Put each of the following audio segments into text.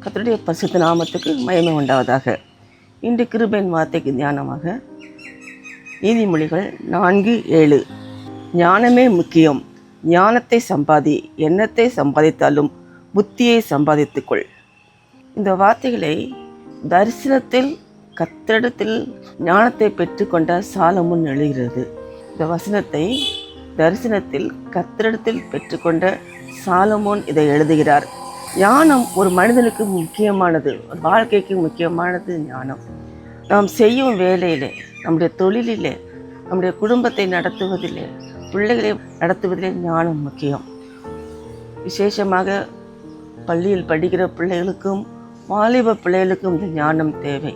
கர்த்தருடைய பரிசுத்த நாமத்துக்கு மகிமை உண்டாவதாக. இன்று கிருபையின் வார்த்தைக்கு தியானமாக நீதிமொழிகள் 4:7. ஞானமே முக்கியம், ஞானத்தை சம்பாதி, எண்ணத்தை சம்பாதித்தாலும் புத்தியை சம்பாதித்துக்கொள். இந்த வார்த்தைகளை தரிசனத்தில் கர்த்தரிடத்தில் ஞானத்தை பெற்றுக்கொண்ட சாலமோன் எழுகிறது. இந்த வசனத்தை தரிசனத்தில் கர்த்தரிடத்தில் பெற்றுக்கொண்ட சாலமோன் இதை எழுதுகிறார். ஞானம் ஒரு மனிதனுக்கு முக்கியமானது, ஒரு வாழ்க்கைக்கு முக்கியமானது ஞானம். நாம் செய்யும் வேலையிலே, நம்முடைய தொழிலிலே, நம்முடைய குடும்பத்தை நடத்துவதிலே, பிள்ளைகளை நடத்துவதிலே ஞானம் முக்கியம். விசேஷமாக பள்ளியில் படிக்கிற பிள்ளைகளுக்கும் வாலிப பிள்ளைகளுக்கும் இந்த ஞானம் தேவை.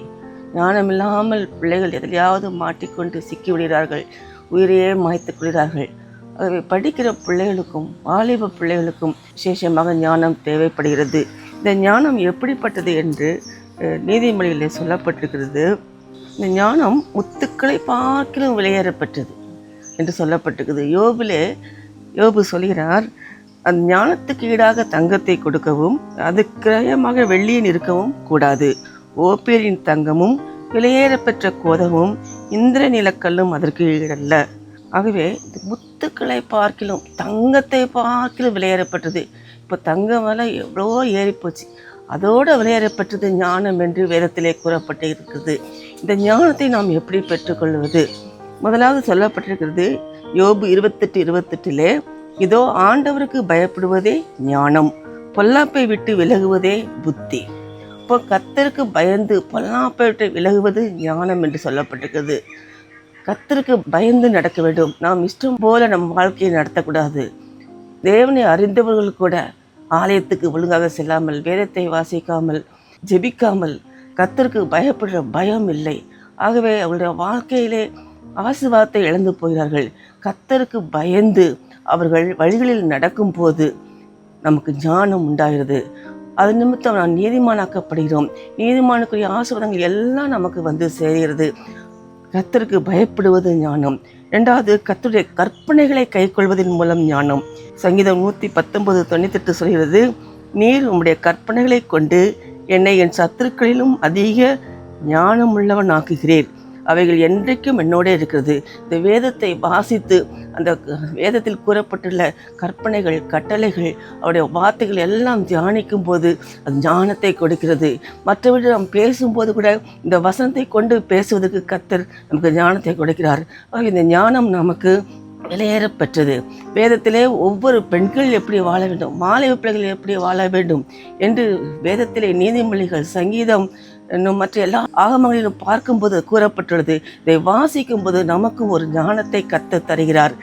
ஞானம் இல்லாமல் பிள்ளைகள் எதிலையாவது மாட்டிக்கொண்டு சிக்கிவிடுகிறார்கள், உயிரையே மாய்த்துக் கொள்கிறார்கள். ஆகவே படிக்கிற பிள்ளைகளுக்கும் வாலிப பிள்ளைகளுக்கும் விசேஷமாக ஞானம் தேவைப்படுகிறது. இந்த ஞானம் எப்படிப்பட்டது என்று நீதிமொழிகளில் சொல்லப்பட்டிருக்கிறது. இந்த ஞானம் முத்துக்களை பார்க்கிலும் விலையேறப்பட்டது என்று சொல்லப்பட்டிருக்குது. யோபு சொல்கிறார், அந்த ஞானத்துக்கு ஈடாக தங்கத்தை கொடுக்கவும் அது கிரயமாக வெள்ளியின் இருக்கவும் கூடாது. ஓப்பேரின் தங்கமும் விலையேறப்பெற்ற கோதமும் இந்திர நிலக்கல்லும் அதற்கு ஈடல்ல. ஆகவே இந்த முத்துக்களை பார்க்கிலும் தங்கத்தை பார்க்கிலும் விலையேறப்பட்டது. இப்போ தங்கம் விலை எவ்வளோ ஏறிப்போச்சு, அதோடு விலையேறப்பட்டது ஞானம் என்று வேதத்திலே கூறப்பட்டு இருக்குது. இந்த ஞானத்தை நாம் எப்படி பெற்றுக்கொள்வது? முதலாவது சொல்லப்பட்டிருக்கிறது யோபு 28:28. இதோ ஆண்டவருக்கு பயப்படுவதே ஞானம், பொல்லாப்பை விட்டு விலகுவதே புத்தி. இப்போ கர்த்தருக்கு பயந்து பொல்லாப்பை விட்டு விலகுவது ஞானம் என்று சொல்லப்பட்டிருக்கிறது. கர்த்தருக்கு பயந்து நடக்க வேண்டும். நாம் இஷ்டம் போல நம் வாழ்க்கையை நடத்தக்கூடாது. தேவனை அறிந்தவர்கள் கூட ஆலயத்துக்கு ஒழுங்காக செல்லாமல், வேதத்தை வாசிக்காமல், ஜெபிக்காமல், கர்த்தருக்கு பயப்படுற பயம் இல்லை. ஆகவே அவருடைய வாழ்க்கையிலே ஆசீர்வாதத்தை இழந்து போகிறார்கள். கர்த்தருக்கு பயந்து அவர்கள் வழிகளில் நடக்கும் போது நமக்கு ஞானம் உண்டாகிறது. அது நிமித்தம் நாம் நீதிமானாக்கப்படுகிறோம். நீதிமானுக்குரிய ஆசீர்வாதங்கள் எல்லாம் நமக்கு வந்து சேர்கிறது. கர்த்தருக்கு பயப்படுவது ஞானம். இரண்டாவது, கர்த்தருடைய கற்பனைகளை கைக்கொள்வதன் மூலம் ஞானம். சங்கீதம் 119:98 சொல்கிறது, நீர் உம்முடைய கற்பனைகளை கொண்டு என்னை என் சத்துருக்களிலும் அதிக ஞானமுள்ளவன் ஆக்குகிறீர். அவைகள் என்றைக்கும் என்னோட இருக்கிறது. இந்த வேதத்தை வாசித்து அந்த வேதத்தில் கூறப்பட்டுள்ள கற்பனைகள், கட்டளைகள், அவருடைய வார்த்தைகள் எல்லாம் தியானிக்கும் போது அது ஞானத்தை கொடுக்கிறது. மற்றவர்கள் நாம் பேசும்போது கூட இந்த வசனத்தை கொண்டு பேசுவதற்கு கர்த்தர் நமக்கு ஞானத்தை கொடுக்கிறார். ஆக இந்த ஞானம் நமக்கு விலையேறப்பெற்றது. வேதத்திலே ஒவ்வொரு பெண்கள் எப்படி வாழ வேண்டும், மாலை பிள்ளைகள் எப்படி வாழ வேண்டும் என்று வேதத்திலே நீதிமொழிகள், சங்கீதம், இன்னும் மற்ற எல்லா ஆகமங்களிலும் பார்க்கும்போது கூறப்பட்டுள்ளது. இதை வாசிக்கும் போது நமக்கும் ஒரு ஞானத்தை கர்த்தர் தருகிறார்.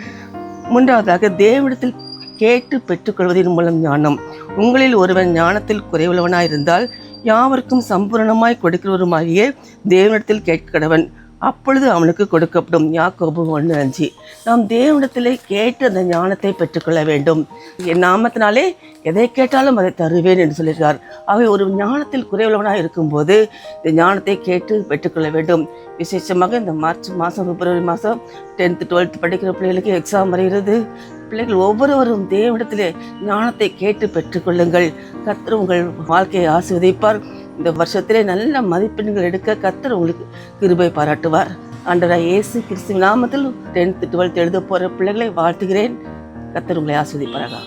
மூன்றாவதாக, தேவனிடத்தில் கேட்டு பெற்றுக்கொள்வதன் மூலம் ஞானம். உங்களில் ஒருவன் ஞானத்தில் குறைவுள்ளவனாயிருந்தால் யாவருக்கும் சம்பூரணமாய் கொடுக்கிறவருமாகிய தேவனிடத்தில் கேட்கிறவன், அப்பொழுது அவனுக்கு கொடுக்கப்படும். யாக்கோபு 1:5. நாம் தேவனிடத்திலே கேட்டு அந்த ஞானத்தை பெற்றுக்கொள்ள வேண்டும். என் நாமத்தினாலே எதை கேட்டாலும் அதை தருவேன் என்று சொல்லியிருக்கார். ஆகவே ஒரு ஞானத்தில் குறைவுள்ளவனாக இருக்கும்போது இந்த ஞானத்தை கேட்டு பெற்றுக்கொள்ள வேண்டும். விசேஷமாக இந்த மார்ச் மாதம், பிப்ரவரி மாதம் 10th 12th படிக்கிற பிள்ளைகளுக்கு எக்ஸாம் வருகிறது. பிள்ளைகள் ஒவ்வொருவரும் தேவனிடத்திலே ஞானத்தை கேட்டு பெற்றுக்கொள்ளுங்கள். கர்த்தர் உங்கள் வாழ்க்கையை ஆசீர்வதிப்பார். இந்த வருஷத்திலே நல்ல மதிப்பெண்கள் எடுக்க கர்த்தர் உங்களுக்கு கிருபை பாராட்டுவார். ஆண்டவராகிய இயேசு கிறிஸ்துவின் நாமத்தில் 10th 12th எழுத போகிற பிள்ளைகளை வாழ்த்துகிறேன். கர்த்தர் உங்களை ஆசீர்வதிப்பாராக.